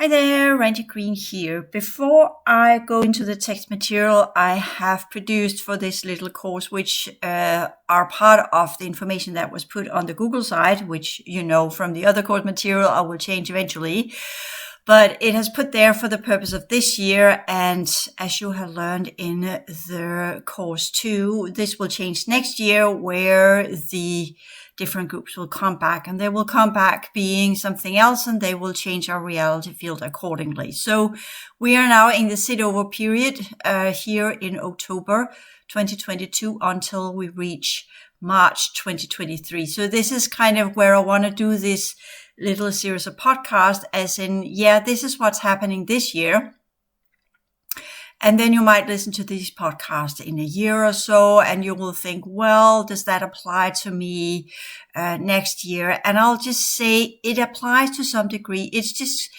Hi there, Randi here. Before I go into the text material I have produced for this little course, which are part of the information that was put on the Google site, which you know from the other course material I will change eventually. But it has put there for the purpose of this year, and as you have learned in the course 2, this will change next year, where the different groups will come back, and they will come back being something else, and they will change our reality field accordingly. So we are now in the sit-over period here in October 2022 until we reach March 2023. So this is kind of where I want to do this little series of podcasts, as in, this is what's happening this year. And then you might listen to these podcasts in a year or so, and you will think, well, does that apply to me next year? And I'll just say it applies to some degree. It's just,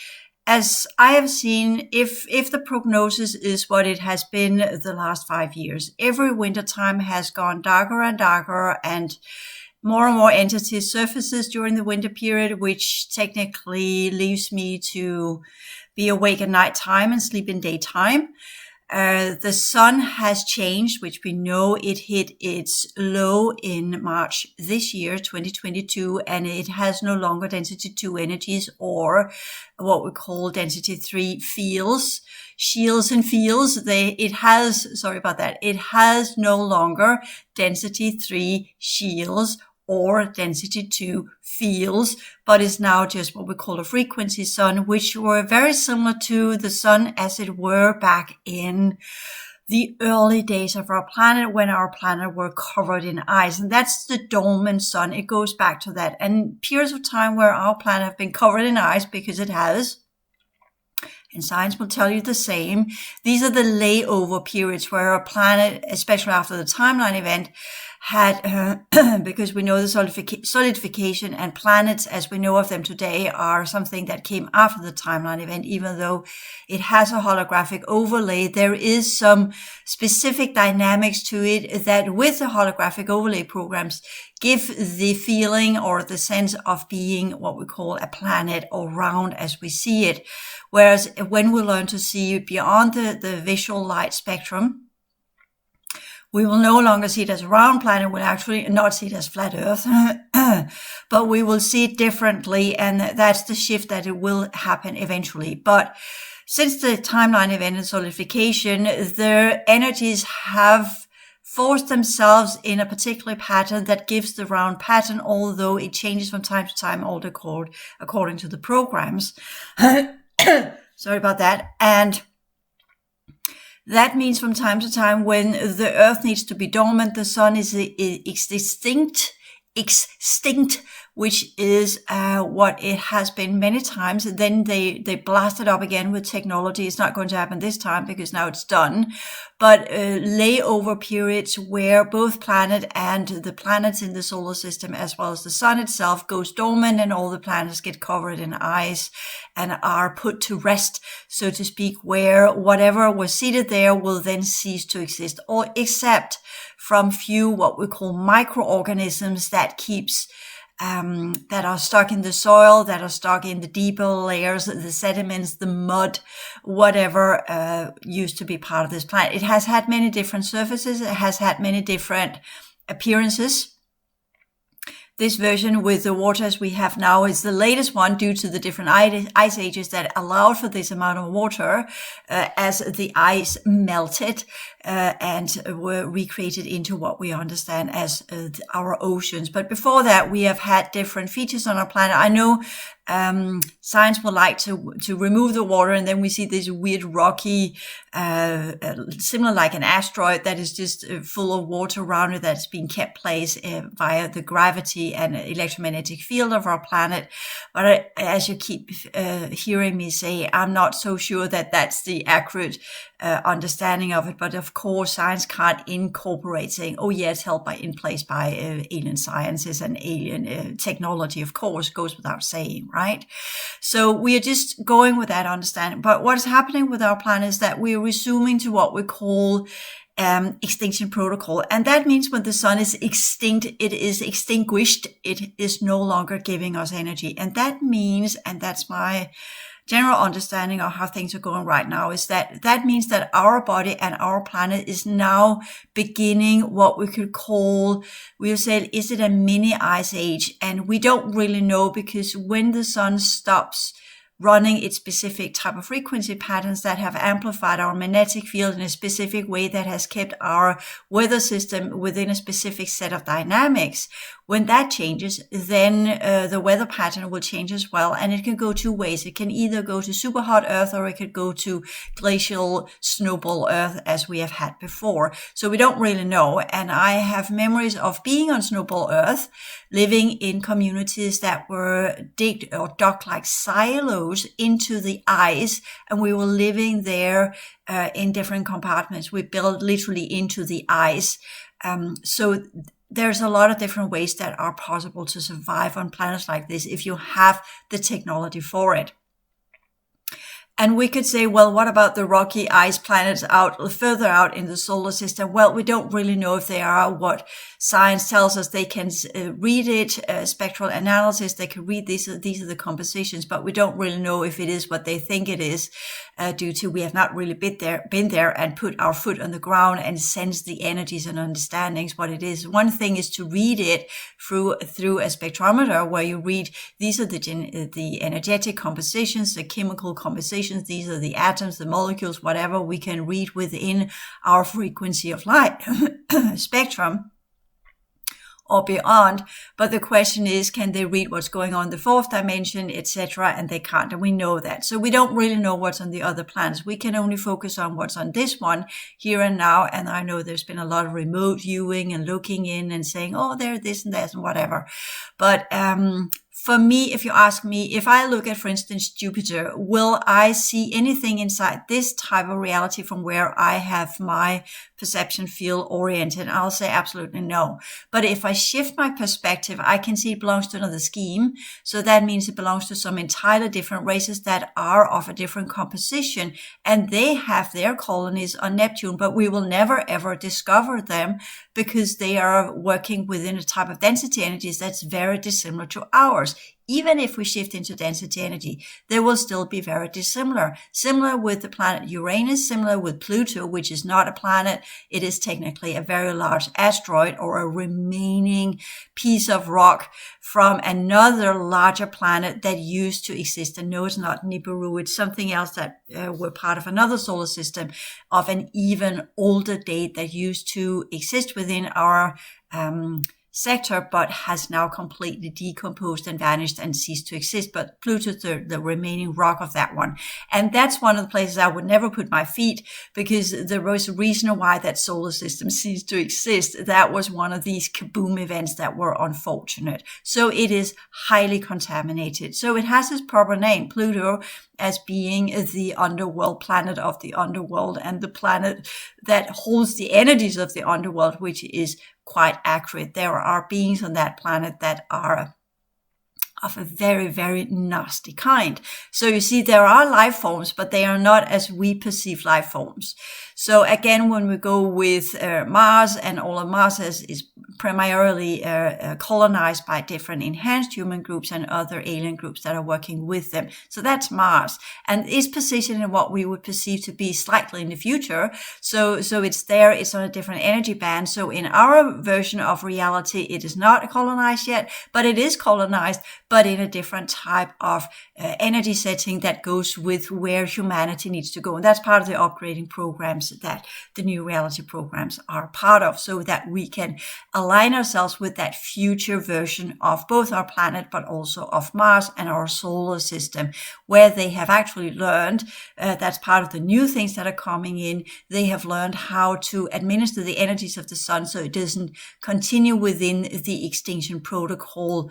as I have seen, if the prognosis is what it has been the last 5 years, every wintertime has gone darker and darker, and more entities surfaces during the winter period, which technically leaves me to be awake at night time and sleep in daytime. The sun has changed, which we know it hit its low in March this year, 2022, and it has no longer density 2 energies, or what we call density 3 fields, shields and fields. It has no longer density 3 shields or density 2 fields, but is now just what we call a frequency sun, which were very similar to the sun as it were back in the early days of our planet, when our planet were covered in ice. And that's the dormant sun. It goes back to that. And periods of time where our planet have been covered in ice, because it has, and science will tell you the same. These are the layover periods where our planet, especially after the timeline event, had, because we know the solidification and planets as we know of them today are something that came after the timeline event. Even though it has a holographic overlay, there is some specific dynamics to it that with the holographic overlay programs give the feeling or the sense of being what we call a planet, or round as we see it. Whereas when we learn to see beyond the visual light spectrum, we will no longer see it as a round planet. We'll actually not see it as flat Earth, but we will see it differently. And that's the shift that it will happen eventually. But since the timeline event and solidification, the energies have forced themselves in a particular pattern that gives the round pattern, although it changes from time to time, all according to the programs. Sorry about that. And that means from time to time, when the Earth needs to be dormant, the sun is extinct, which is what it has been many times. Then they blast it up again with technology. It's not going to happen this time because now it's done. But layover periods where both planet and the planets in the solar system, as well as the sun itself, goes dormant, and all the planets get covered in ice and are put to rest, so to speak, where whatever was seated there will then cease to exist, or except from few what we call microorganisms that keeps that are stuck in the soil, that are stuck in the deeper layers, the sediments, the mud, whatever used to be part of this planet. It has had many different surfaces. It has had many different appearances. This version with the water as we have now is the latest one, due to the different ice ages that allowed for this amount of water as the ice melted and were recreated into what we understand as our oceans. But before that, we have had different features on our planet. I know science would like to remove the water, and then we see this weird rocky, similar like an asteroid that is just full of water around it, that's being kept place via the gravity and electromagnetic field of our planet. But as you keep hearing me say, I'm not so sure that that's the accurate understanding of it. But of course, science can't incorporate saying, oh yeah, it's held in place by alien sciences and alien technology. Of course, goes without saying, right? So we are just going with that understanding. But what is happening with our planet is that we are resuming to what we call extinction protocol. And that means when the sun is extinct, it is extinguished. It is no longer giving us energy. And that means, and that's my general understanding of how things are going right now is that means that our body and our planet is now beginning what we could call, we'll say, is it a mini ice age? And we don't really know, because when the sun stops running its specific type of frequency patterns that have amplified our magnetic field in a specific way that has kept our weather system within a specific set of dynamics. When that changes, then the weather pattern will change as well. And it can go two ways. It can either go to super hot Earth, or it could go to glacial snowball Earth, as we have had before. So we don't really know. And I have memories of being on snowball Earth, living in communities that were dug like silos into the ice. And we were living there in different compartments. We built literally into the ice. So there's a lot of different ways that are possible to survive on planets like this if you have the technology for it. And we could say, well, what about the rocky ice planets further out in the solar system? Well, we don't really know if they are what science tells us. They can read it, spectral analysis. They can read these are the compositions, but we don't really know if it is what they think it is, due to we have not really been there and put our foot on the ground and sensed the energies and understandings what it is. One thing is to read it through a spectrometer, where you read these are the energetic compositions, the chemical compositions. These are the atoms, the molecules, whatever we can read within our frequency of light spectrum or beyond. But the question is, can they read what's going on in the fourth dimension, etc.? And they can't, and we know that. So we don't really know what's on the other planets. We can only focus on what's on this one here and now. And I know there's been a lot of remote viewing and looking in and saying, oh, there's this and that and whatever. But for me, if you ask me, if I look at, for instance, Jupiter, will I see anything inside this type of reality from where I have my perception field oriented? I'll say absolutely no. But if I shift my perspective, I can see it belongs to another scheme. So that means it belongs to some entirely different races that are of a different composition. And they have their colonies on Neptune, but we will never ever discover them, because they are working within a type of density energies that's very dissimilar to ours. Even if we shift into density energy, they will still be very dissimilar. Similar with the planet Uranus, similar with Pluto, which is not a planet. It is technically a very large asteroid, or a remaining piece of rock from another larger planet that used to exist. And no, it's not Nibiru. It's something else that were part of another solar system of an even older date that used to exist within our sector, but has now completely decomposed and vanished and ceased to exist. But Pluto's the remaining rock of that one. And that's one of the places I would never put my feet, because there was a reason why that solar system ceased to exist. That was one of these kaboom events that were unfortunate. So it is highly contaminated. So it has its proper name, Pluto, as being the underworld, planet of the underworld, and the planet that holds the energies of the underworld, which is quite accurate. There are beings on that planet that are of a very, very nasty kind. So you see, there are life forms, but they are not as we perceive life forms. So again, when we go with Mars, and all of Mars is primarily colonized by different enhanced human groups and other alien groups that are working with them. So that's Mars, and is positioned in what we would perceive to be slightly in the future. So it's there, it's on a different energy band. So in our version of reality, it is not colonized yet, but it is colonized, but in a different type of energy setting that goes with where humanity needs to go. And that's part of the upgrading programs that the new reality programs are part of, so that we can align ourselves with that future version of both our planet, but also of Mars and our solar system, where they have actually learned, that's part of the new things that are coming in, they have learned how to administer the energies of the sun so it doesn't continue within the extinction protocol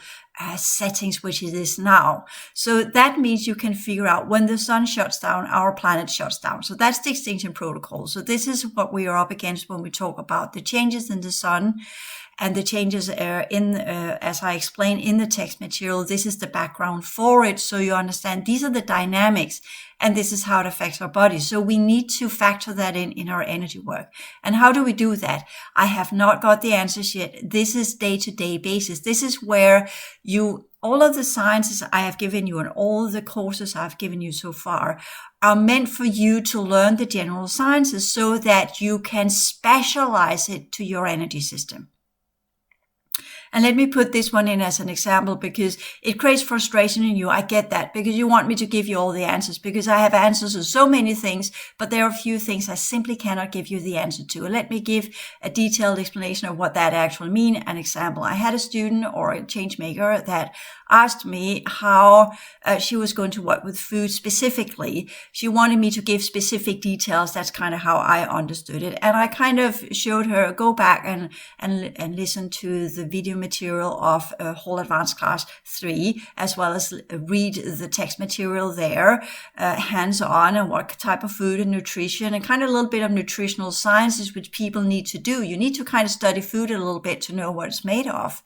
settings, which it is now. So that means you can figure out when the sun shuts down, our planet shuts down. So that's the extinction protocol. So this is what we are up against when we talk about the changes in the sun and the changes as I explained in the text material. This is the background for it, so you understand these are the dynamics, and this is how it affects our bodies. So we need to factor that in our energy work. And how do we do that? I have not got the answers yet. This is day-to-day basis. This is where you all of the sciences I have given you and all the courses I've given you so far are meant for you to learn the general sciences so that you can specialize it to your energy system. And let me put this one in as an example because it creates frustration in you. I get that because you want me to give you all the answers because I have answers to so many things, but there are a few things I simply cannot give you the answer to. Let me give a detailed explanation of what that actually means. An example, I had a student or a change maker that asked me how she was going to work with food specifically. She wanted me to give specific details. That's kind of how I understood it. And I kind of showed her, go back and listen to the video material of Whole Advanced Class 3, as well as read the text material there, hands-on, and what type of food and nutrition, and kind of a little bit of nutritional sciences, which people need to do. You need to kind of study food a little bit to know what it's made of.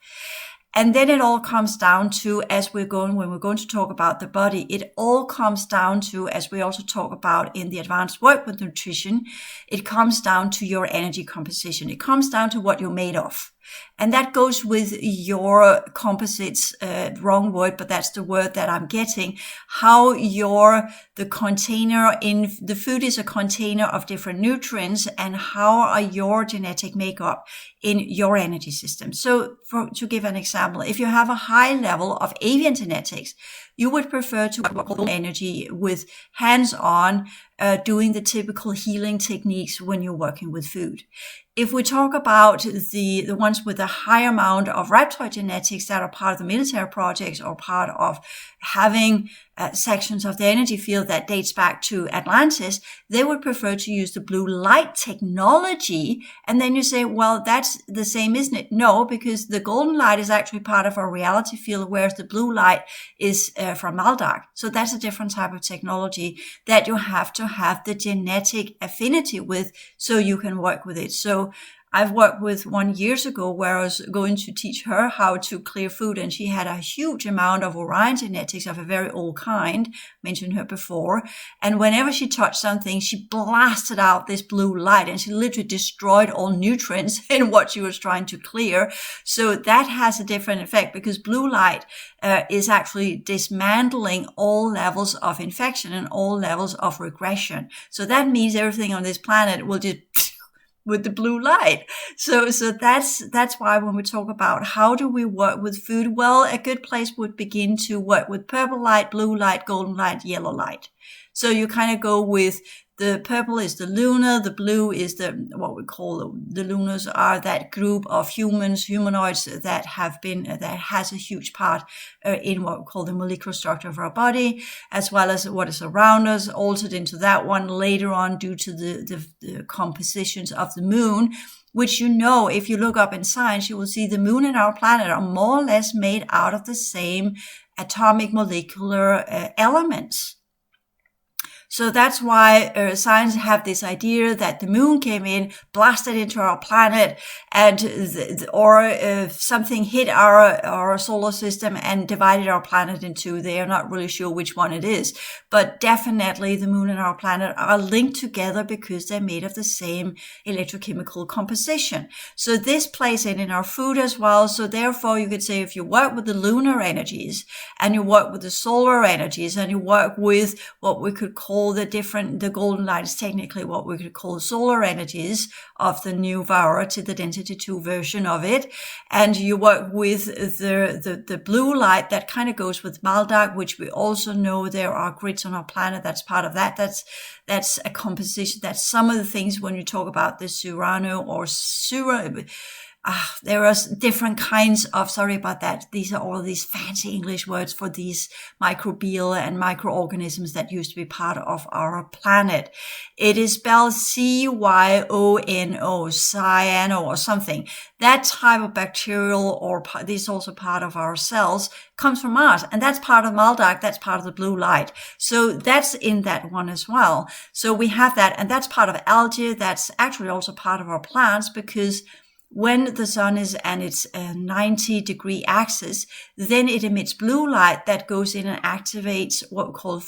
And then it all comes down to, when we're going to talk about the body, it all comes down to, as we also talk about in the advanced work with nutrition, it comes down to your energy composition. It comes down to what you're made of. And that goes with your composites, wrong word, but that's the word that I'm getting. How the container in the food is a container of different nutrients, and how are your genetic makeup in your energy system. So to give an example, if you have a high level of avian genetics, you would prefer to work with energy with hands-on, doing the typical healing techniques when you're working with food. If we talk about the ones with a high amount of reptoid genetics that are part of the military projects or part of having sections of the energy field that dates back to Atlantis, they would prefer to use the blue light technology. And then you say, well, that's the same, isn't it? No, because the golden light is actually part of our reality field, whereas the blue light is from Maldark. So that's a different type of technology that you have to have the genetic affinity with so you can work with it. So I've worked with one years ago where I was going to teach her how to clear food, and she had a huge amount of Orion genetics of a very old kind, mentioned her before. And whenever she touched something, she blasted out this blue light, and she literally destroyed all nutrients in what she was trying to clear. So that has a different effect because blue light is actually dismantling all levels of infection and all levels of regression. So that means everything on this planet will just with the blue light. So that's why when we talk about how do we work with food, well, a good place would begin to work with purple light, blue light, golden light, yellow light. So you kind of go with the purple is the lunar, the blue is what we call the lunars are that group of humanoids that has a huge part in what we call the molecular structure of our body, as well as what is around us, altered into that one later on due to the compositions of the moon, which if you look up in science, you will see the moon and our planet are more or less made out of the same atomic molecular elements. So that's why science have this idea that the moon came in, blasted into our planet, and something hit our solar system and divided our planet in two. They are not really sure which one it is, but definitely the moon and our planet are linked together because they're made of the same electrochemical composition. So this plays in our food as well. So therefore, you could say if you work with the lunar energies and you work with the solar energies and you work with what we could call the golden light is technically what we could call solar energies of the new variety, the density 2 version of it. And you work with the blue light that kind of goes with Maldark, which we also know there are grids on our planet. That's part of that. That's a composition. That's some of the things when you talk about the Surano or Sura. There are different kinds of, sorry about that. These are all these fancy English words for these microbial and microorganisms that used to be part of our planet. It is spelled CYONO, cyano or something. That type of bacterial this is also part of our cells, comes from Mars. And that's part of Maldark. That's part of the blue light. So that's in that one as well. So we have that. And that's part of algae. That's actually also part of our plants because when the sun is and its 90-degree axis, then it emits blue light that goes in and activates what we call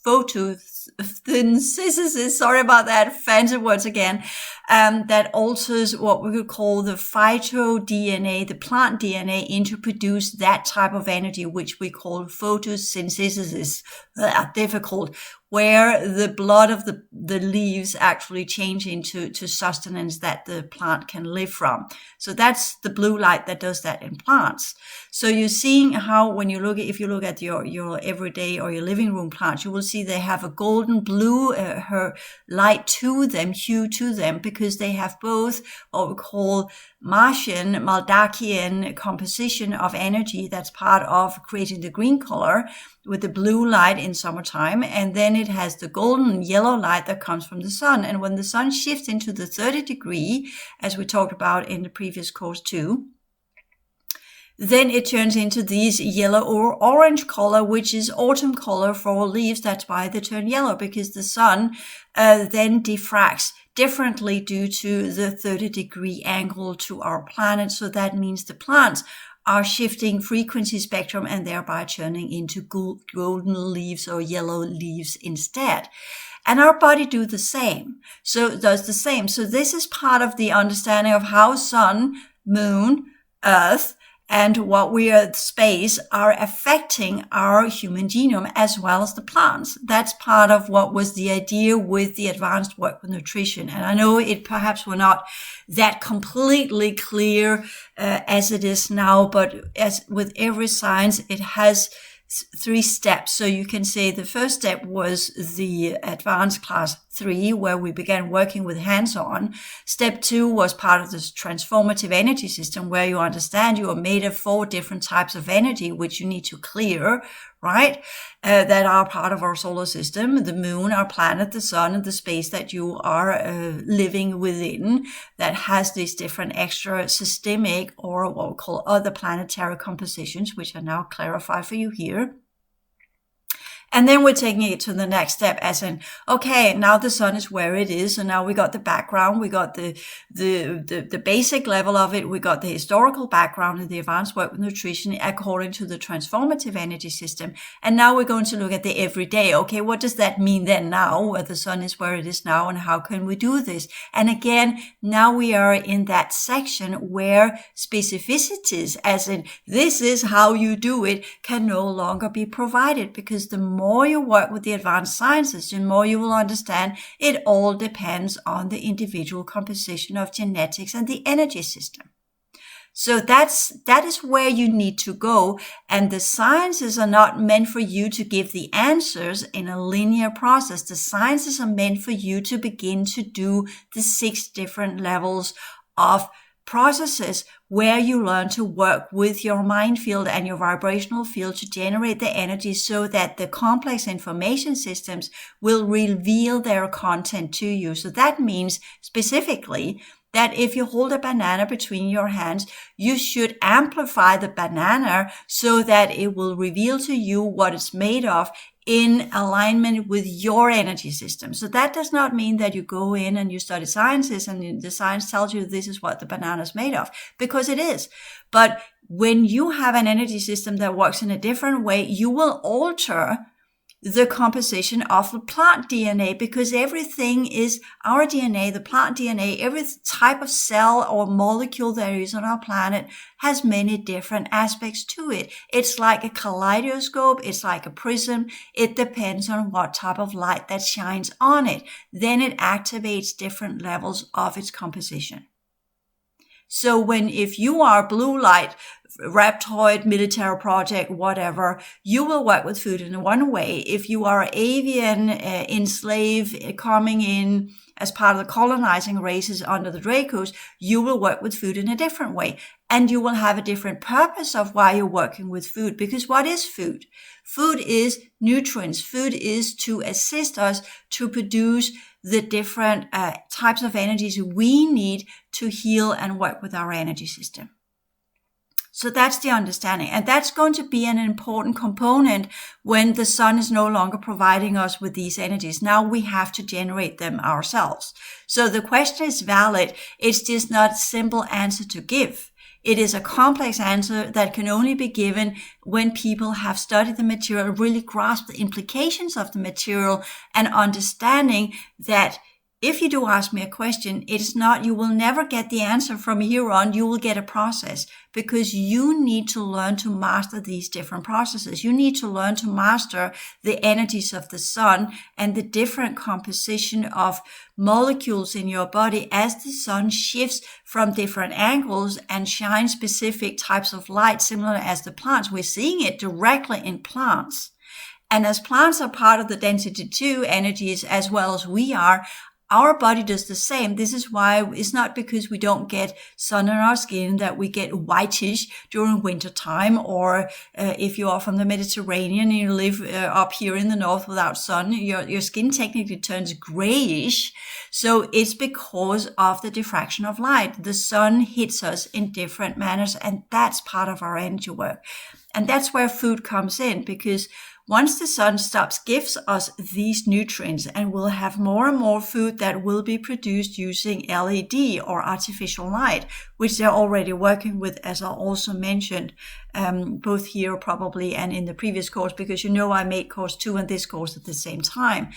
photosynthesis, sorry about that, fancy words again, that alters what we could call the phyto-DNA, the plant DNA, into produce that type of energy, which we call photosynthesis. Difficult, where the blood of the leaves actually change into sustenance that the plant can live from. So that's the blue light that does that in plants. So you're seeing how when you look at, if you look at your everyday or your living room plants, you will see they have a golden blue light to them, hue to them, because they have both what we call Martian, Maldakian composition of energy that's part of creating the green color with the blue light in summertime. And then it has the golden yellow light that comes from the sun. And when the sun shifts into the 30 degree, as we talked about in the previous course too, then it turns into these yellow or orange color, which is autumn color for all leaves. That's why they turn yellow, because the sun then diffracts differently due to the 30 degree angle to our planet. So that means the plants are shifting frequency spectrum and thereby turning into golden leaves or yellow leaves instead. And our body does the same. So this is part of the understanding of how sun, moon, earth, and what we are, space, are affecting our human genome as well as the plants. That's part of what was the idea with the advanced work with nutrition. And I know it perhaps were not that completely clear as it is now, but as with every science, it has 3 steps. So you can say the first step was the advanced class 3, where we began working with hands-on. Step 2 was part of this transformative energy system, where you understand you are made of 4 different types of energy, which you need to clear, right? That are part of our solar system, the moon, our planet, the sun, and the space that you are living within, that has these different extra systemic or what we call other planetary compositions, which are now clarified for you here. And then we're taking it to the next step, as in, okay, now the sun is where it is. So now we got the background, we got the basic level of it, we got the historical background and the advanced work with nutrition according to the transformative energy system. And now we're going to look at the everyday. Okay, what does that mean then now, where the sun is where it is now, and how can we do this? And again, now we are in that section where specificities, as in this is how you do it, can no longer be provided, because the more you work with the advanced sciences, the more you will understand it all depends on the individual composition of genetics and the energy system. So that is where you need to go. And the sciences are not meant for you to give the answers in a linear process. The sciences are meant for you to begin to do the 6 different levels of processes where you learn to work with your mind field and your vibrational field to generate the energy, so that the complex information systems will reveal their content to you. So that means specifically that if you hold a banana between your hands, you should amplify the banana so that it will reveal to you what it's made of in alignment with your energy system. So that does not mean that you go in and you study sciences and the science tells you this is what the banana is made of, because it is. But when you have an energy system that works in a different way, you will alter the composition of the plant DNA, because everything is our DNA, the plant DNA, every type of cell or molecule there is on our planet has many different aspects to it. It's like a kaleidoscope. It's like a prism. It depends on what type of light that shines on it. Then it activates different levels of its composition. So if you are blue light, Reptoid, military project, whatever, you will work with food in one way. If you are avian, enslaved, coming in as part of the colonizing races under the Dracos, you will work with food in a different way. And you will have a different purpose of why you're working with food. Because what is food? Food is nutrients. Food is to assist us to produce the different types of energies we need to heal and work with our energy system. So that's the understanding. And that's going to be an important component when the sun is no longer providing us with these energies. Now we have to generate them ourselves. So the question is valid. It's just not a simple answer to give. It is a complex answer that can only be given when people have studied the material, really grasp the implications of the material, and understanding that if you do ask me a question, it's not, you will never get the answer from here on. You will get a process, because you need to learn to master these different processes. You need to learn to master the energies of the sun and the different composition of molecules in your body as the sun shifts from different angles and shines specific types of light, similar as the plants. We're seeing it directly in plants. And as plants are part of the density 2 energies as well as we are, our body does the same. This is why it's not because we don't get sun on our skin that we get whitish during winter time, or if you are from the Mediterranean and you live up here in the north without sun, your skin technically turns grayish. So it's because of the diffraction of light. The sun hits us in different manners, and that's part of our energy work. And that's where food comes in, because once the sun gives us these nutrients, and we'll have more and more food that will be produced using LED or artificial light, which they're already working with, as I also mentioned, both here probably and in the previous course, because I made course 2 and this course at the same time.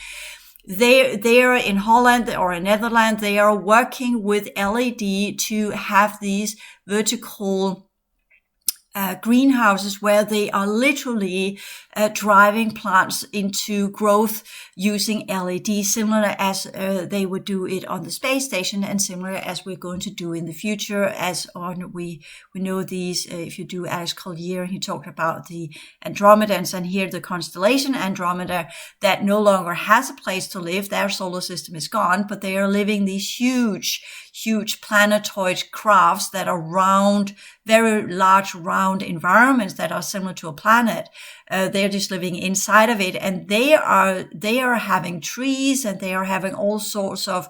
They are in Holland or in Netherlands. They are working with LED to have these vertical greenhouses where they are literally driving plants into growth using LED, similar as they would do it on the space station, and similar as we're going to do in the future. As on we know these, if you do Alex Collier, he talked about the Andromedans, and here the constellation Andromeda that no longer has a place to live. Their solar system is gone, but they are living these huge planetoid crafts that are round, very large round environments that are similar to a planet. They're just living inside of it, and they are having trees, and they are having all sorts of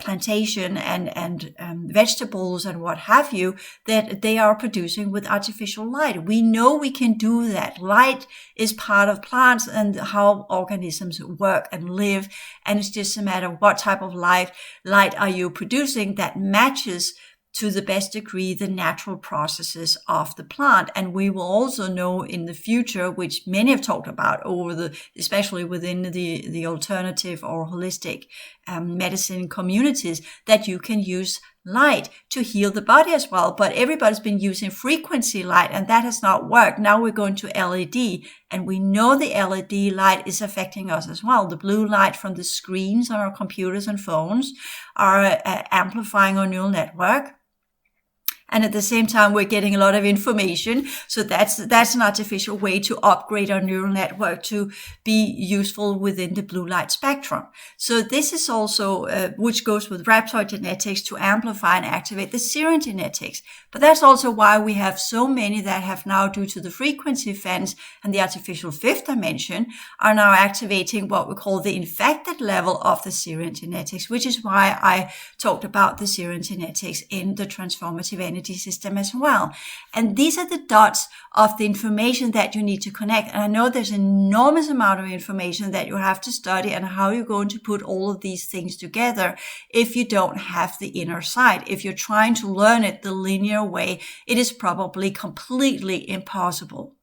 plantation and vegetables and what have you that they are producing with artificial light. We know we can do that. Light is part of plants and how organisms work and live, and it's just a matter of what type of light are you producing that matches to the best degree the natural processes of the plant. And we will also know in the future, which many have talked about especially within the alternative or holistic medicine communities, that you can use light to heal the body as well. But everybody's been using frequency light, and that has not worked. Now we're going to LED, and we know the LED light is affecting us as well. The blue light from the screens on our computers and phones are amplifying our neural network. And at the same time, we're getting a lot of information. So that's an artificial way to upgrade our neural network to be useful within the blue light spectrum. So this is also, which goes with rhabdoid genetics, to amplify and activate the serine genetics. But that's also why we have so many that have now, due to the frequency fence and the artificial fifth dimension, are now activating what we call the infected level of the serine genetics, which is why I talked about the serine genetics in the transformative energy system as well. And these are the dots of the information that you need to connect. And I know there's an enormous amount of information that you have to study, and how you're going to put all of these things together if you don't have the inner sight. If you're trying to learn it the linear way, it is probably completely impossible.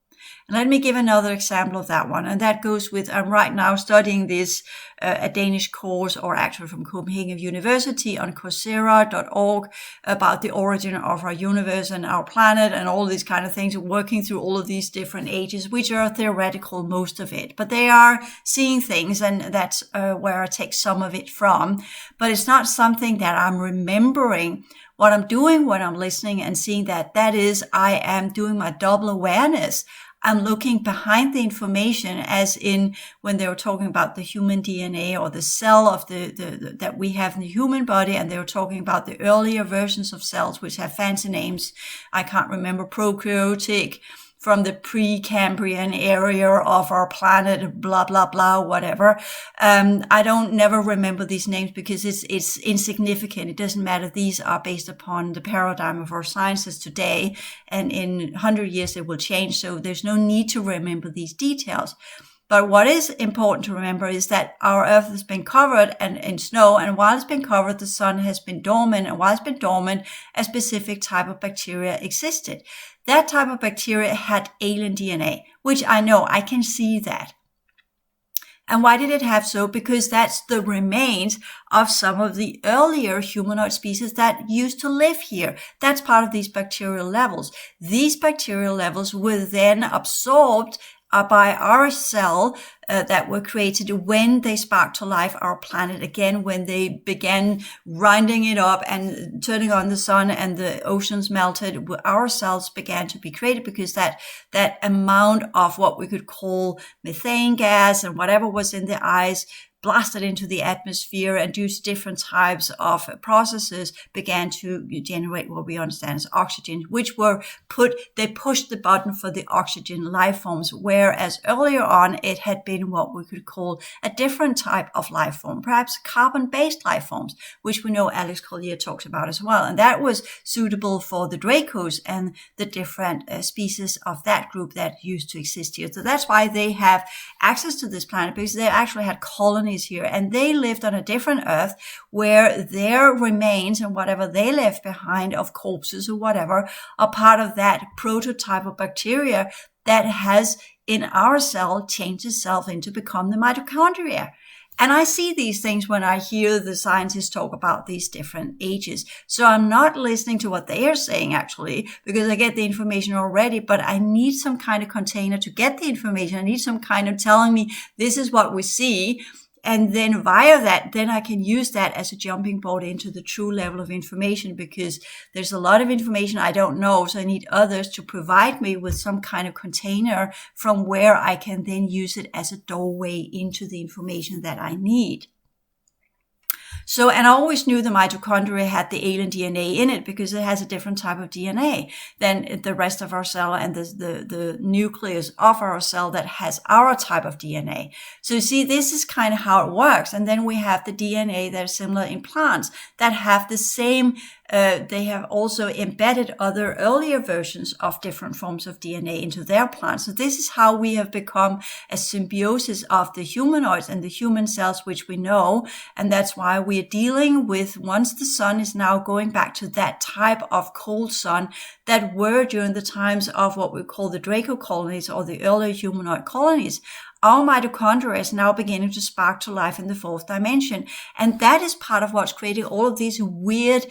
And let me give another example of that one. And that goes with, I'm right now studying this, a Danish course, or actually from Copenhagen University, on Coursera.org, about the origin of our universe and our planet and all these kind of things, working through all of these different ages, which are theoretical, most of it. But they are seeing things, and that's where I take some of it from. But it's not something that I'm remembering. What I'm doing when I'm listening and seeing that is, I am doing my double awareness. I'm looking behind the information, as in when they were talking about the human DNA, or the cell of that we have in the human body, and they were talking about the earlier versions of cells, which have fancy names. I can't remember, prokaryotic, from the Precambrian area of our planet, blah, blah, blah, whatever. I don't never remember these names because it's insignificant. It doesn't matter. These are based upon the paradigm of our sciences today. And in 100 years, they will change. So there's no need to remember these details. But what is important to remember is that our Earth has been covered in snow, and while it's been covered, the sun has been dormant, and while it's been dormant, a specific type of bacteria existed. That type of bacteria had alien DNA, which I know, I can see that. And why did it have so? Because that's the remains of some of the earlier humanoid species that used to live here. That's part of these bacterial levels. These bacterial levels were then absorbed by our cell that were created when they sparked to life our planet again, when they began grinding it up and turning on the sun and the oceans melted. Our cells began to be created because that amount of what we could call methane gas and whatever was in the ice blasted into the atmosphere and due to different types of processes began to generate what we understand as oxygen, which they pushed the button for the oxygen life forms, whereas earlier on it had been what we could call a different type of life form, perhaps carbon-based life forms, which we know Alex Collier talks about as well. And that was suitable for the Dracos and the different species of that group that used to exist here. So that's why they have access to this planet, because they actually had colonies here, and they lived on a different Earth where their remains and whatever they left behind of corpses or whatever are part of that prototype of bacteria that has in our cell changed itself into become the mitochondria. And I see these things when I hear the scientists talk about these different ages. So I'm not listening to what they are saying actually, because I get the information already, but I need some kind of container to get the information. I need some kind of telling me this is what we see. And then via that, then I can use that as a jumping board into the true level of information, because there's a lot of information I don't know. So I need others to provide me with some kind of container from where I can then use it as a doorway into the information that I need. So, and I always knew the mitochondria had the alien DNA in it because it has a different type of DNA than the rest of our cell and the nucleus of our cell that has our type of DNA. So you see, this is kind of how it works. And then we have the DNA that is similar in plants that have the same they have also embedded other earlier versions of different forms of DNA into their plants. So this is how we have become a symbiosis of the humanoids and the human cells, which we know. And that's why we are dealing with, once the sun is now going back to that type of cold sun that were during the times of what we call the Draco colonies or the earlier humanoid colonies. Our mitochondria is now beginning to spark to life in the fourth dimension. And that is part of what's creating all of these weird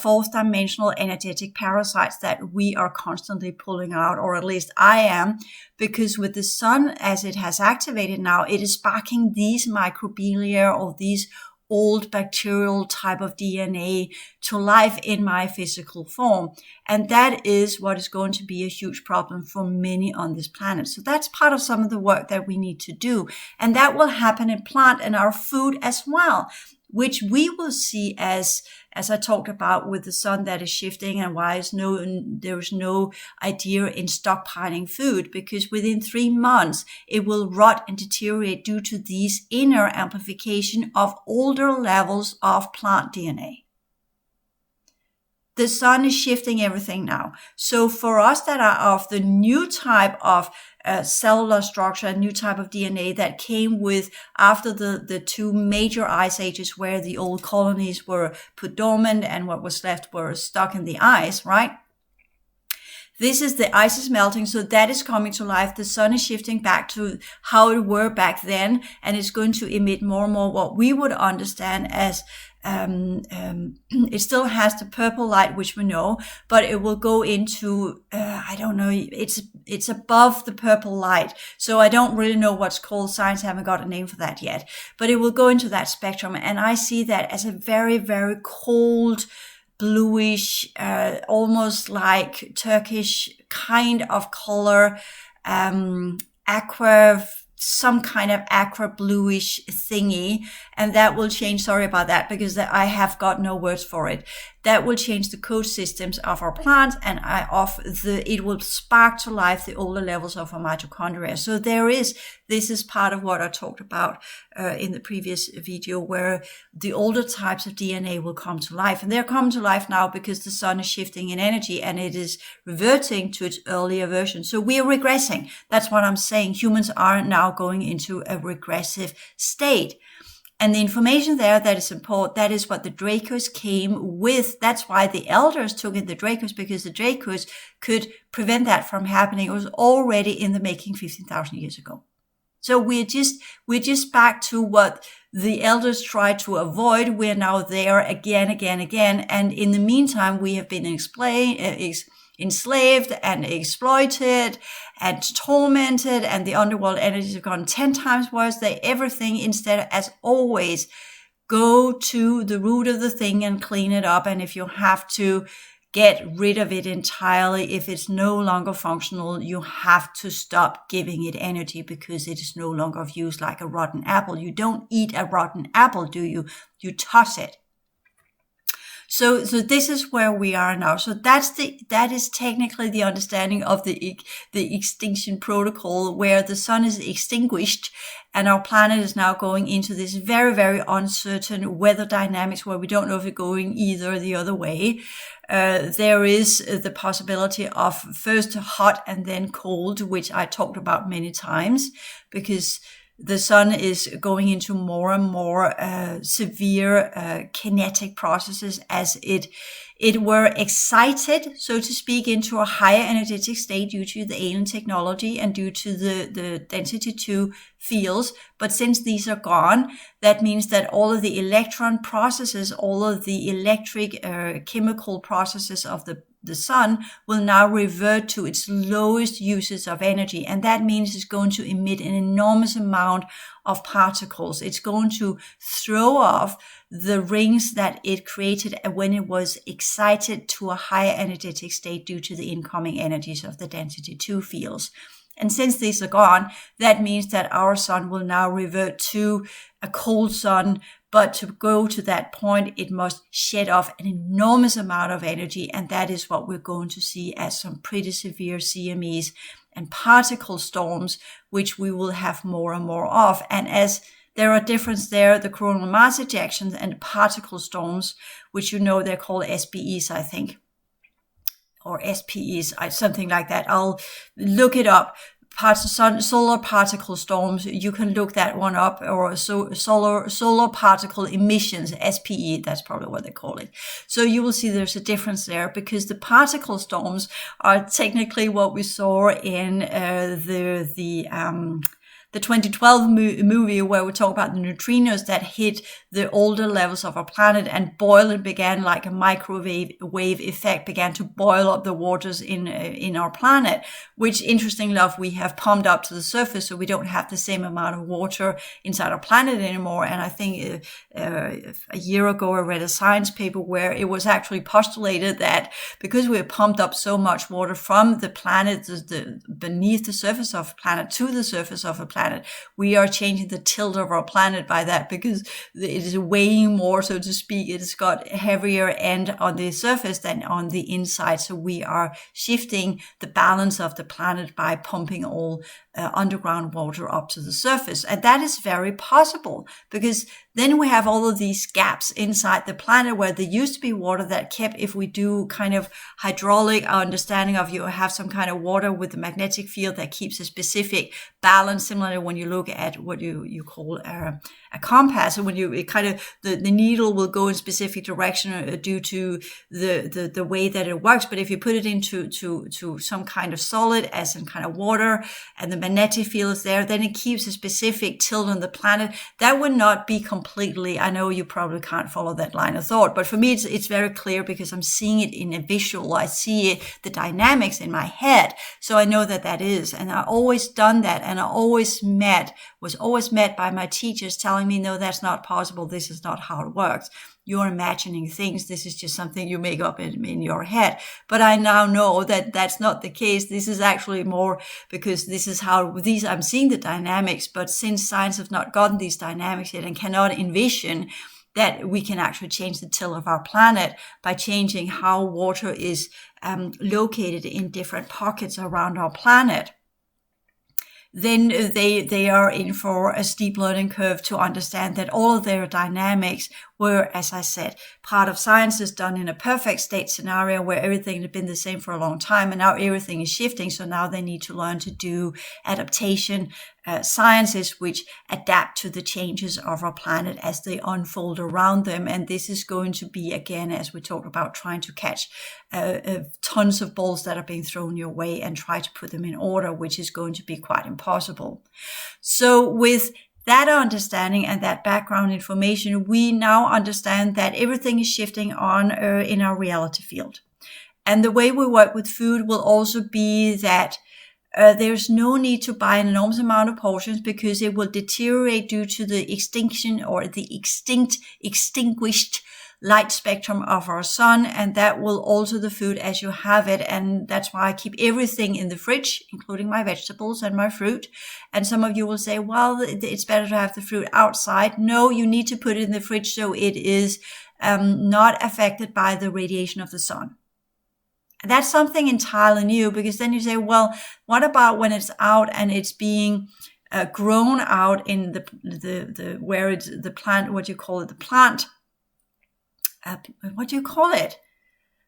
fourth dimensional energetic parasites that we are constantly pulling out, or at least I am, because with the sun, as it has activated now, it is sparking these microbial or these old bacterial type of DNA to life in my physical form. And that is what is going to be a huge problem for many on this planet. So that's part of some of the work that we need to do. And that will happen in plant and our food as well, which we will see as I talked about with the sun that is shifting, and why there is no idea in stockpiling food, because within 3 months it will rot and deteriorate due to these inner amplification of older levels of plant DNA. The sun is shifting everything now. So for us that are of the new type of cellular structure, a new type of DNA that came with after the two major ice ages where the old colonies were put dormant and what was left were stuck in the ice, right? This is the ice is melting, so that is coming to life. The sun is shifting back to how it were back then, and it's going to emit more and more what we would understand as it still has the purple light, which we know, but it will go into, I don't know, it's above the purple light. So I don't really know what's called. Science haven't got a name for that yet, but it will go into that spectrum. And I see that as a very, very cold, bluish, almost like Turkish kind of color, some kind of aqua bluish thingy, and that will change. Sorry about that, because I have got no words for it. That will change the code systems of our plants, and it will spark to life the older levels of our mitochondria. So this is part of what I talked about in the previous video, where the older types of DNA will come to life, and they're coming to life now because the sun is shifting in energy and it is reverting to its earlier version. So we are regressing. That's what I'm saying. Humans are now now going into a regressive state. And the information there that is important, that is what the Dracos came with. That's why the elders took in the Dracos, because the Dracos could prevent that from happening. It was already in the making 15,000 years ago. So we're just back to what the elders tried to avoid. We're now there again. And in the meantime, we have been enslaved and exploited and tormented, and the underworld energies have gone 10 times worse. Everything, instead, as always, go to the root of the thing and clean it up. And if you have to get rid of it entirely, if it's no longer functional, you have to stop giving it energy, because it is no longer of use, like a rotten apple. You don't eat a rotten apple, do you? You toss it. So this is where we are now. So that is technically the understanding of the extinction protocol, where the sun is extinguished and our planet is now going into this very, very uncertain weather dynamics where we don't know if it's going either the other way. There is the possibility of first hot and then cold, which I talked about many times, because the sun is going into more and more severe kinetic processes as it were excited, so to speak, into a higher energetic state due to the alien technology and due to the density 2 fields. But since these are gone, that means that all of the electron processes, all of the electric chemical processes of the sun will now revert to its lowest uses of energy. And that means it's going to emit an enormous amount of particles. It's going to throw off the rings that it created when it was excited to a higher energetic state due to the incoming energies of the density 2 fields. And since these are gone, that means that our sun will now revert to a cold sun. But to go to that point, it must shed off an enormous amount of energy. And that is what we're going to see as some pretty severe CMEs and particle storms, which we will have more and more of. And as there are differences there, the coronal mass ejections and particle storms, which they're called SPEs, I think, or SPEs, something like that. I'll look it up. Solar particle storms, you can look that one up, or solar particle emissions, SPE, that's probably what they call it. So you will see there's a difference there, because the particle storms are technically what we saw in the 2012 movie, where we talk about the neutrinos that hit the older levels of our planet and boil and began, like a microwave effect, began to boil up the waters in our planet, which, interestingly enough, we have pumped up to the surface, so we don't have the same amount of water inside our planet anymore. And I think a year ago I read a science paper where it was actually postulated that because we have pumped up so much water from the planet, beneath the surface of the planet to the surface of a planet, we are changing the tilt of our planet by that, because it is weighing more, so to speak. It's got a heavier end on the surface than on the inside. So we are shifting the balance of the planet by pumping all underground water up to the surface. And that is very possible, because then we have all of these gaps inside the planet where there used to be water that kept, if we do kind of hydraulic understanding of, you have some kind of water with the magnetic field that keeps a specific balance, similarly when you look at what you call a compass, and when the needle will go in specific direction due to the way that it works. But if you put it into some kind of solid, as in kind of water, and the magnetic field is there, then it keeps a specific tilt on the planet. That would not be completely, I know you probably can't follow that line of thought, but for me it's very clear, because I'm seeing it in a visual. I see it, the dynamics in my head, so I know that is. And I always done that, and I was always met by my teachers telling me, no, that's not possible, this is not how it works, you're imagining things, this is just something you make up in your head. But I now know that that's not the case. This is actually more, because this is how I'm seeing the dynamics, but since science has not gotten these dynamics yet and cannot envision that we can actually change the tilt of our planet by changing how water is located in different pockets around our planet, then they are in for a steep learning curve to understand that all of their dynamics where, as I said, part of science is done in a perfect state scenario where everything had been the same for a long time, and now everything is shifting. So now they need to learn to do adaptation sciences which adapt to the changes of our planet as they unfold around them. And this is going to be, again, as we talked about, trying to catch tons of balls that are being thrown your way and try to put them in order, which is going to be quite impossible. So with that understanding and that background information, we now understand that everything is shifting on in our reality field. And the way we work with food will also be that there's no need to buy an enormous amount of portions because it will deteriorate due to the extinction or the extinguished light spectrum of our sun, and that will alter the food as you have it. And that's why I keep everything in the fridge, including my vegetables and my fruit. And some of you will say, well, it's better to have the fruit outside. No, you need to put it in the fridge so it is not affected by the radiation of the sun. That's something entirely new, because then you say, well, what about when it's out and it's being grown out in the where it's the plant, what do you call it? The plant, what do you call it?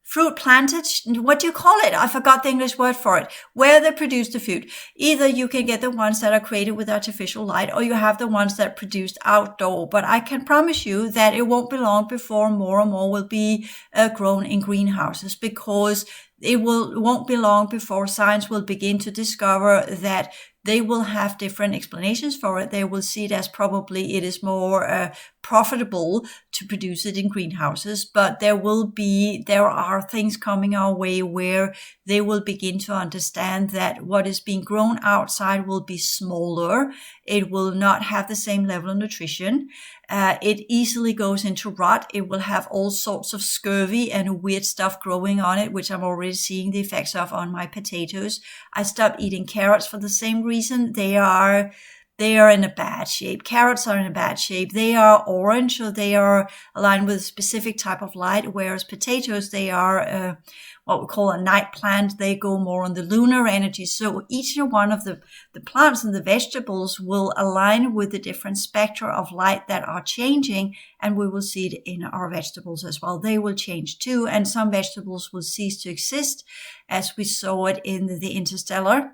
Fruit plantage? What do you call it? I forgot the English word for it. Where they produce the food. Either you can get the ones that are created with artificial light, or you have the ones that are produced outdoor. But I can promise you that it won't be long before more and more will be grown in greenhouses, because it won't be long before science will begin to discover that they will have different explanations for it. They will see it as probably it is more profitable to produce it in greenhouses, but there are things coming our way where they will begin to understand that what is being grown outside will be smaller. It will not have the same level of nutrition. It easily goes into rot. It will have all sorts of scurvy and weird stuff growing on it, which I'm already seeing the effects of on my potatoes. I stopped eating carrots for the same reason. They are in a bad shape. Carrots are in a bad shape. They are orange, so they are aligned with a specific type of light, whereas potatoes, they are what we call a night plant. They go more on the lunar energy. So each and one of the plants and the vegetables will align with the different spectra of light that are changing, and we will see it in our vegetables as well. They will change too, and some vegetables will cease to exist, as we saw it in the Interstellar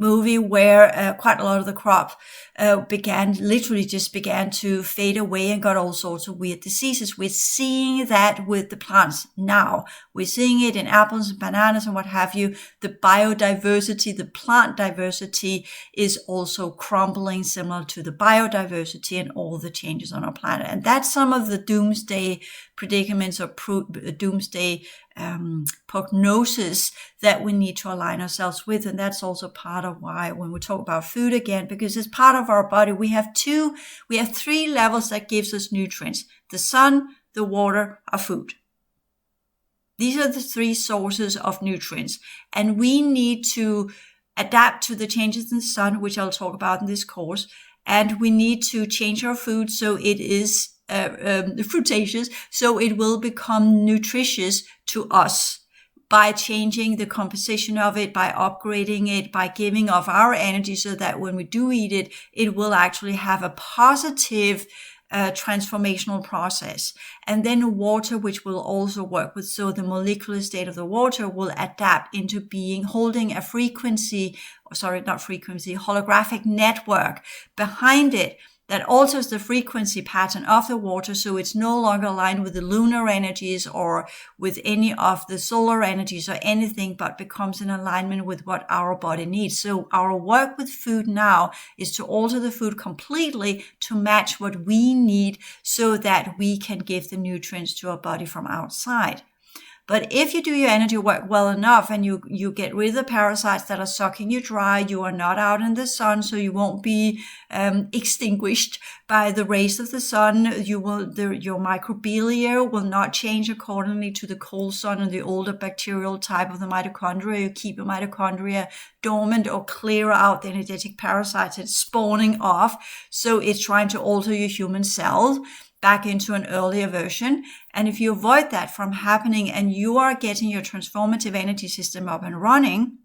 movie, where quite a lot of the crop began to fade away and got all sorts of weird diseases. We're seeing that with the plants now. We're seeing it in apples and bananas and what have you. The biodiversity, the plant diversity is also crumbling, similar to the biodiversity and all the changes on our planet. And that's some of the doomsday predicaments or doomsday prognosis that we need to align ourselves with. And that's also part of why when we talk about food again, because it's part of our body, we have three levels that gives us nutrients: the sun, the water, our food. These are the three sources of nutrients, and we need to adapt to the changes in the sun, which I'll talk about in this course. And we need to change our food so it is fruitaceous, so it will become nutritious to us by changing the composition of it, by upgrading it, by giving off our energy, so that when we do eat it, it will actually have a positive transformational process. And then water, which will also work with, so the molecular state of the water will adapt into holding a holographic network behind it that alters the frequency pattern of the water, so it's no longer aligned with the lunar energies or with any of the solar energies or anything, but becomes in alignment with what our body needs. So our work with food now is to alter the food completely to match what we need, so that we can give the nutrients to our body from outside. But if you do your energy work well enough and you get rid of the parasites that are sucking you dry, you are not out in the sun, so you won't be extinguished by the rays of the sun. Your microbiota will not change accordingly to the cold sun and the older bacterial type of the mitochondria. You keep your mitochondria dormant or clear out the energetic parasites it's spawning off. So it's trying to alter your human cells back into an earlier version. And if you avoid that from happening and you are getting your transformative energy system up and running,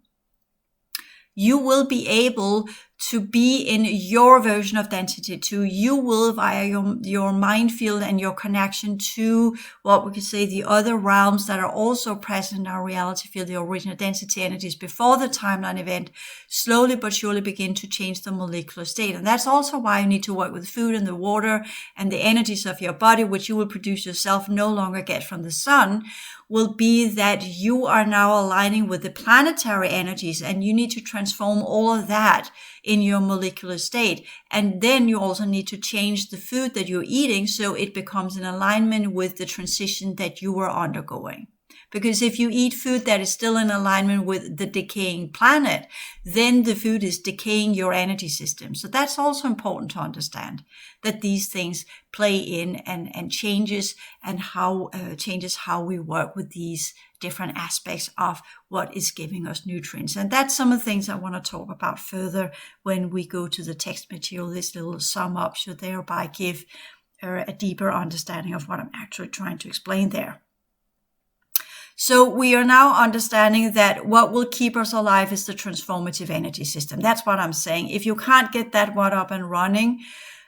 you will be able to be in your version of density, you will via your mind field and your connection to what we could say the other realms that are also present in our reality field, the original density energies before the timeline event, slowly but surely begin to change the molecular state. And that's also why you need to work with food and the water and the energies of your body, which you will produce yourself, no longer get from the sun, will be that you are now aligning with the planetary energies, and you need to transform all of that in your molecular state. And then you also need to change the food that you're eating so it becomes in alignment with the transition that you are undergoing. Because if you eat food that is still in alignment with the decaying planet, then the food is decaying your energy system. So that's also important to understand, that these things play in and changes how we work with these different aspects of what is giving us nutrients. And that's some of the things I want to talk about further when we go to the text material. This little sum up should thereby give a deeper understanding of what I'm actually trying to explain there. So we are now understanding that what will keep us alive is the transformative energy system. That's what I'm saying. If you can't get that one up and running,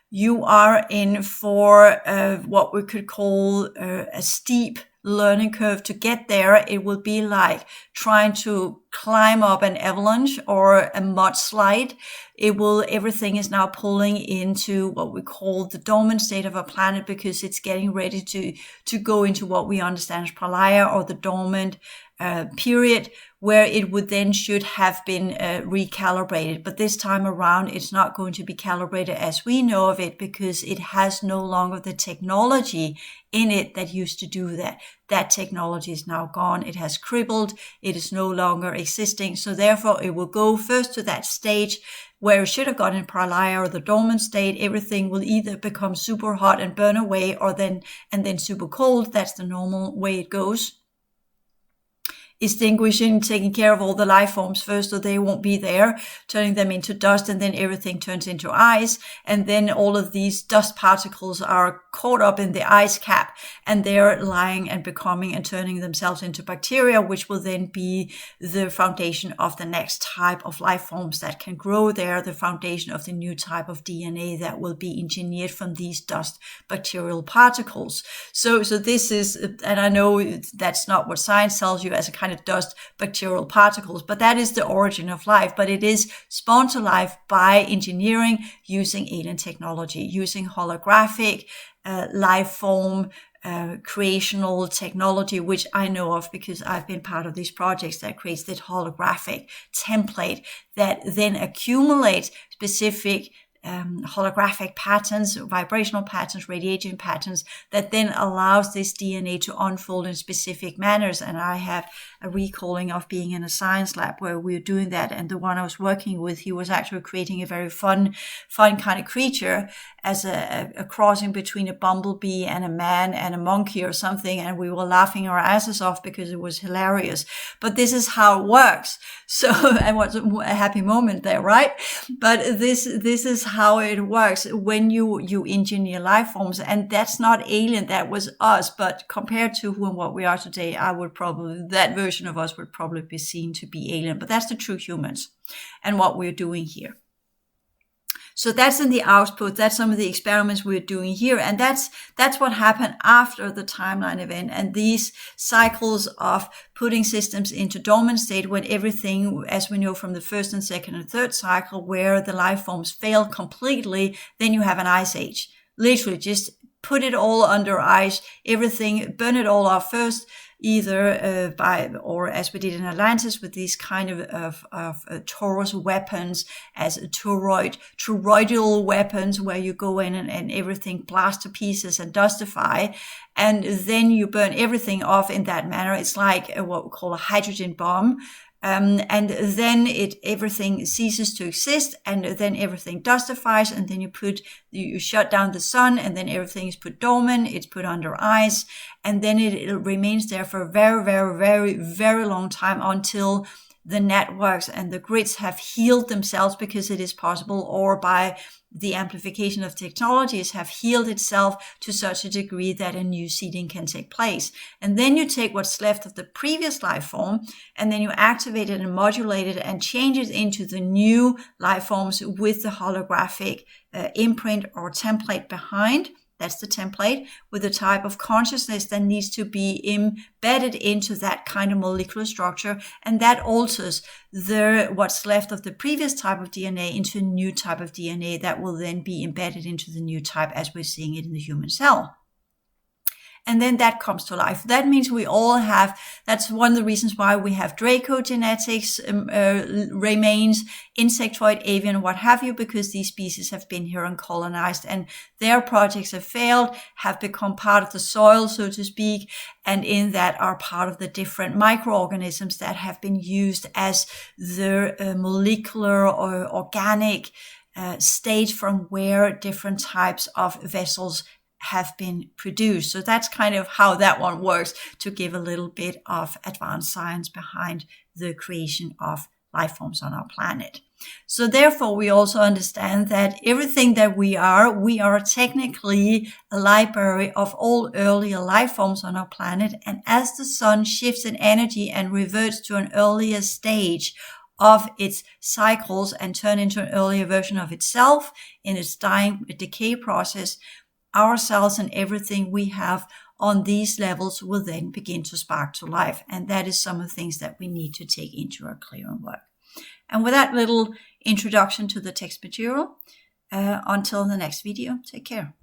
you are in for what we could call a steep learning curve. To get there, it will be like trying to climb up an avalanche or a mudslide. Everything is now pulling into what we call the dormant state of a planet, because it's getting ready to go into what we understand as pralaya, or the dormant period, where it would then should have been recalibrated. But this time around, it's not going to be calibrated as we know of it, because it has no longer the technology in it that used to do that. That technology is now gone. It has crippled. It is no longer existing. So therefore, it will go first to that stage where it should have gone in pralaya, or the dormant state. Everything will either become super hot and burn away, or then super cold. That's the normal way it goes. Extinguishing, taking care of all the life forms first, so they won't be there, turning them into dust, and then everything turns into ice. And then all of these dust particles are caught up in the ice cap, and they're lying and becoming and turning themselves into bacteria, which will then be the foundation of the next type of life forms that can grow there, the foundation of the new type of DNA that will be engineered from these dust bacterial particles. So this is, and I know that's not what science tells you as a kind of dust bacterial particles, but that is the origin of life. But it is spawned to life by engineering, using alien technology, using holographic life form creational technology, which I know of because I've been part of these projects that creates that holographic template that then accumulates specific holographic patterns, vibrational patterns, radiation patterns, that then allows this DNA to unfold in specific manners. And I have a recalling of being in a science lab where we were doing that. And the one I was working with, he was actually creating a very fun kind of creature as a crossing between a bumblebee and a man and a monkey or something. And we were laughing our asses off because it was hilarious. But this is how it works. So, and what's a happy moment there, right? But this is how it works when you engineer life forms. And that's not alien, that was us. But compared to who and what we are today, that version of us would probably be seen to be alien. But that's the true humans and what we're doing here. So that's in the output. That's some of the experiments we're doing here. And that's what happened after the timeline event. And these cycles of putting systems into dormant state, when everything, as we know from the first and second and third cycle, where the life forms fail completely, then you have an ice age. Literally just put it all under ice, everything, burn it all off first, either or as we did in Atlantis with these kind of torus weapons, as toroidal weapons, where you go in and everything blast to pieces and dustify, and then you burn everything off in that manner. It's like what we call a hydrogen bomb. And then everything ceases to exist, and then everything dustifies, and then you shut down the sun, and then everything is put dormant, it's put under ice, and then it remains there for a very, very, very, very long time until the networks and the grids have healed themselves, because it is possible, or by the amplification of technologies have healed itself to such a degree that a new seeding can take place. And then you take what's left of the previous life form, and then you activate it and modulate it and change it into the new life forms with the holographic imprint or template behind. That's the template, with the type of consciousness that needs to be embedded into that kind of molecular structure. And that alters what's left of the previous type of DNA into a new type of DNA that will then be embedded into the new type as we're seeing it in the human cell. And then that comes to life. That means we all have, that's one of the reasons why we have Draco genetics, remains, insectoid, avian, what have you, because these species have been here and colonized, and their projects have failed, have become part of the soil, so to speak, and in that are part of the different microorganisms that have been used as the molecular or organic state from where different types of vessels have been produced. So that's kind of how that one works, to give a little bit of advanced science behind the creation of life forms on our planet. So therefore, we also understand that everything that we are technically a library of all earlier life forms on our planet. And as the sun shifts in energy and reverts to an earlier stage of its cycles and turn into an earlier version of itself in its decay process, our cells and everything we have on these levels will then begin to spark to life. And that is some of the things that we need to take into our clearing work. And with that little introduction to the text material, until the next video, take care.